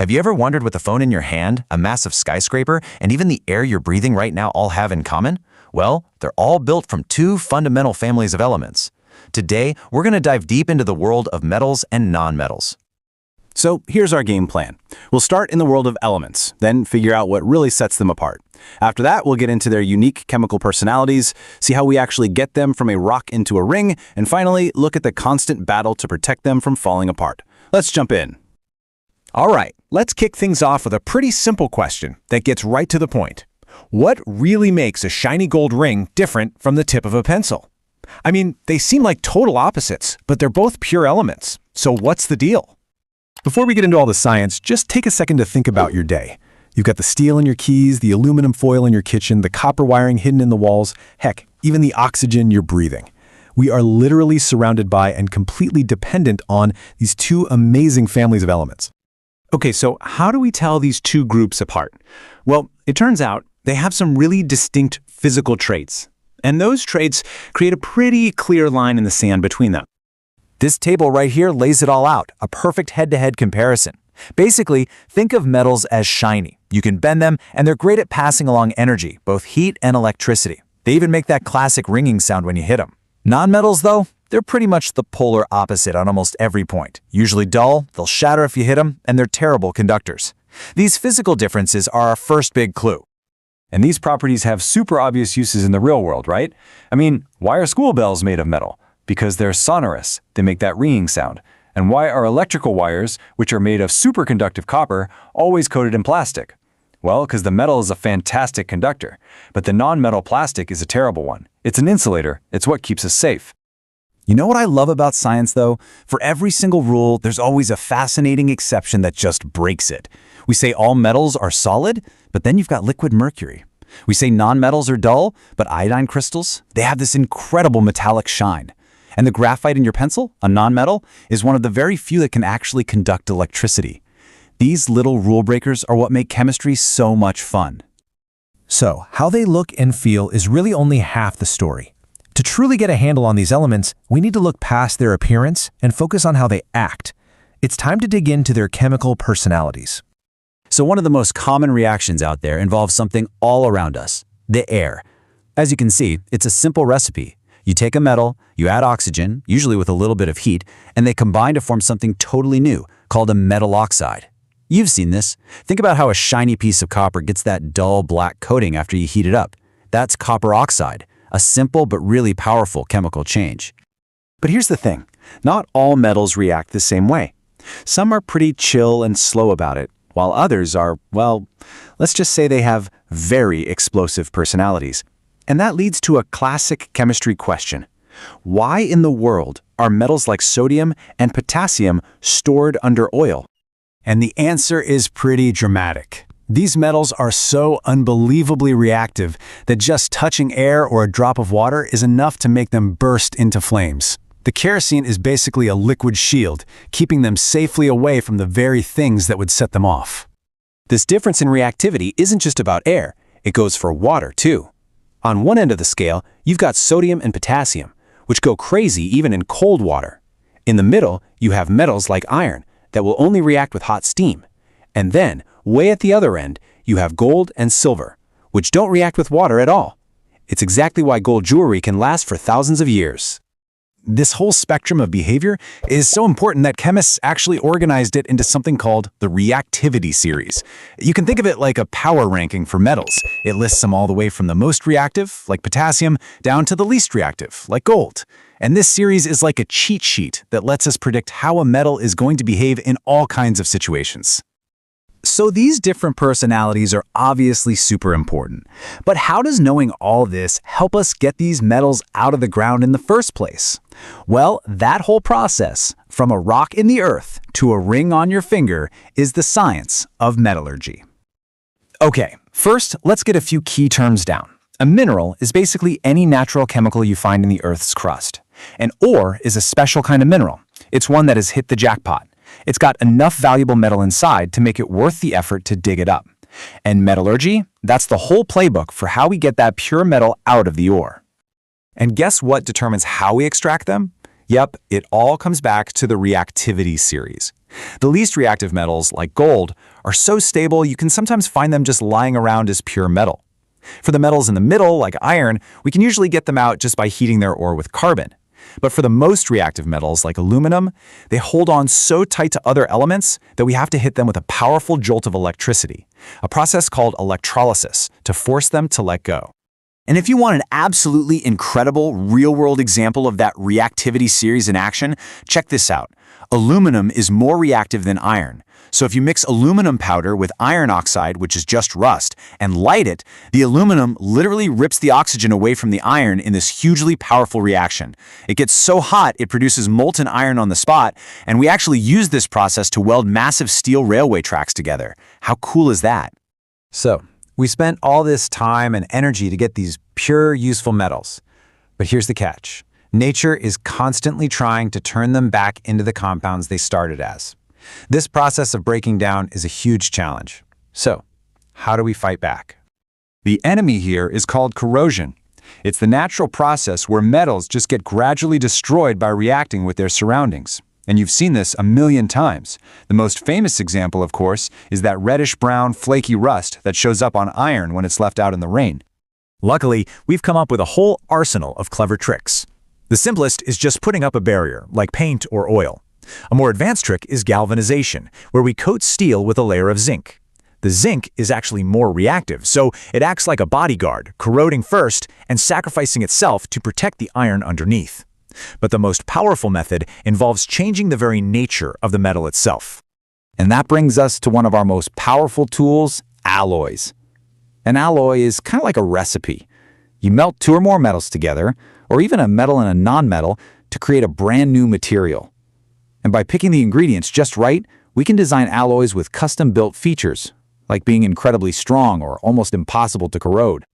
Have you ever wondered what the phone in your hand, a massive skyscraper, and even the air you're breathing right now all have in common? Well, they're all built from two fundamental families of elements. Today, we're going to dive deep into the world of metals and nonmetals. So here's our game plan. We'll start in the world of elements, then figure out what really sets them apart. After that, we'll get into their unique chemical personalities, see how we actually get them from a rock into a ring, and finally, look at the constant battle to protect them from falling apart. Let's jump in. All right, let's kick things off with a pretty simple question that gets right to the point. What really makes a shiny gold ring different from the tip of a pencil? I mean, they seem like total opposites, but they're both pure elements. So what's the deal? Before we get into all the science, just take a second to think about your day. You've got the steel in your keys, the aluminum foil in your kitchen, the copper wiring hidden in the walls, heck, even the oxygen you're breathing. We are literally surrounded by and completely dependent on these two amazing families of elements. Okay, so how do we tell these two groups apart? Well, it turns out they have some really distinct physical traits, and those traits create a pretty clear line in the sand between them. This table right here lays it all out, a perfect head-to-head comparison. Basically, think of metals as shiny. You can bend them, and they're great at passing along energy, both heat and electricity. They even make that classic ringing sound when you hit them. Nonmetals, though, they're pretty much the polar opposite on almost every point. Usually dull, they'll shatter if you hit them, and they're terrible conductors. These physical differences are our first big clue. And these properties have super obvious uses in the real world, right? I mean, why are school bells made of metal? Because they're sonorous. They make that ringing sound. And why are electrical wires, which are made of superconductive copper, always coated in plastic? Well, because the metal is a fantastic conductor, but the non-metal plastic is a terrible one. It's an insulator. It's what keeps us safe. You know what I love about science, though? For every single rule, there's always a fascinating exception that just breaks it. We say all metals are solid, but then you've got liquid mercury. We say nonmetals are dull, but iodine crystals, they have this incredible metallic shine. And the graphite in your pencil, a nonmetal, is one of the very few that can actually conduct electricity. These little rule breakers are what make chemistry so much fun. So, how they look and feel is really only half the story. To truly get a handle on these elements, we need to look past their appearance and focus on how they act. It's time to dig into their chemical personalities. So one of the most common reactions out there involves something all around us, the air. As you can see, it's a simple recipe. You take a metal, you add oxygen, usually with a little bit of heat, and they combine to form something totally new, called a metal oxide. You've seen this. Think about how a shiny piece of copper gets that dull black coating after you heat it up. That's copper oxide, a simple but really powerful chemical change. But here's the thing. Not all metals react the same way. Some are pretty chill and slow about it, while others are, well, let's just say they have very explosive personalities. And that leads to a classic chemistry question. Why in the world are metals like sodium and potassium stored under oil? And the answer is pretty dramatic. These metals are so unbelievably reactive that just touching air or a drop of water is enough to make them burst into flames. The kerosene is basically a liquid shield, keeping them safely away from the very things that would set them off. This difference in reactivity isn't just about air, it goes for water too. On one end of the scale, you've got sodium and potassium, which go crazy even in cold water. In the middle, you have metals like iron that will only react with hot steam. And then, way at the other end, you have gold and silver, which don't react with water at all. It's exactly why gold jewelry can last for thousands of years. This whole spectrum of behavior is so important that chemists actually organized it into something called the reactivity series. You can think of it like a power ranking for metals. It lists them all the way from the most reactive, like potassium, down to the least reactive, like gold. And this series is like a cheat sheet that lets us predict how a metal is going to behave in all kinds of situations. So these different personalities are obviously super important. But how does knowing all this help us get these metals out of the ground in the first place? Well, that whole process, from a rock in the earth to a ring on your finger, is the science of metallurgy. Okay, first, let's get a few key terms down. A mineral is basically any natural chemical you find in the Earth's crust. An ore is a special kind of mineral. It's one that has hit the jackpot. It's got enough valuable metal inside to make it worth the effort to dig it up. And metallurgy, that's the whole playbook for how we get that pure metal out of the ore. And guess what determines how we extract them? Yep, it all comes back to the reactivity series. The least reactive metals, like gold, are so stable you can sometimes find them just lying around as pure metal. For the metals in the middle, like iron, we can usually get them out just by heating their ore with carbon. But for the most reactive metals, like aluminum, they hold on so tight to other elements that we have to hit them with a powerful jolt of electricity, a process called electrolysis, to force them to let go. And if you want an absolutely incredible real-world example of that reactivity series in action, check this out. Aluminum is more reactive than iron. So if you mix aluminum powder with iron oxide, which is just rust, and light it, the aluminum literally rips the oxygen away from the iron in this hugely powerful reaction. It gets so hot it produces molten iron on the spot, and we actually use this process to weld massive steel railway tracks together. How cool is that? So, we spent all this time and energy to get these pure, useful metals. But here's the catch. Nature is constantly trying to turn them back into the compounds they started as. This process of breaking down is a huge challenge. So, how do we fight back? The enemy here is called corrosion. It's the natural process where metals just get gradually destroyed by reacting with their surroundings. And you've seen this a million times. The most famous example, of course, is that reddish-brown, flaky rust that shows up on iron when it's left out in the rain. Luckily, we've come up with a whole arsenal of clever tricks. The simplest is just putting up a barrier, like paint or oil. A more advanced trick is galvanization, where we coat steel with a layer of zinc. The zinc is actually more reactive, so it acts like a bodyguard, corroding first and sacrificing itself to protect the iron underneath. But the most powerful method involves changing the very nature of the metal itself. And that brings us to one of our most powerful tools, alloys. An alloy is kind of like a recipe. You melt two or more metals together, or even a metal and a non-metal, to create a brand new material. And by picking the ingredients just right, we can design alloys with custom-built features, like being incredibly strong or almost impossible to corrode.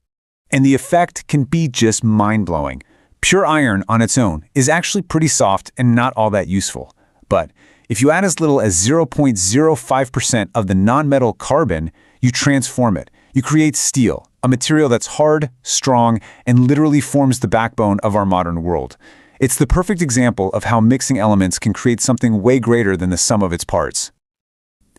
And the effect can be just mind-blowing. Pure iron on its own is actually pretty soft and not all that useful. But if you add as little as 0.05% of the non-metal carbon, you transform it. You create steel, a material that's hard, strong, and literally forms the backbone of our modern world. It's the perfect example of how mixing elements can create something way greater than the sum of its parts.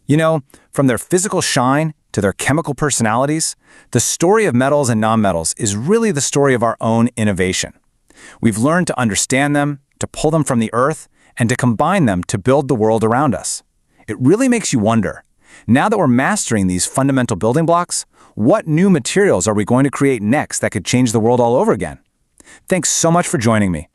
You know, from their physical shine to their chemical personalities, the story of metals and nonmetals is really the story of our own innovation. We've learned to understand them, to pull them from the earth, and to combine them to build the world around us. It really makes you wonder, now that we're mastering these fundamental building blocks, what new materials are we going to create next that could change the world all over again? Thanks so much for joining me.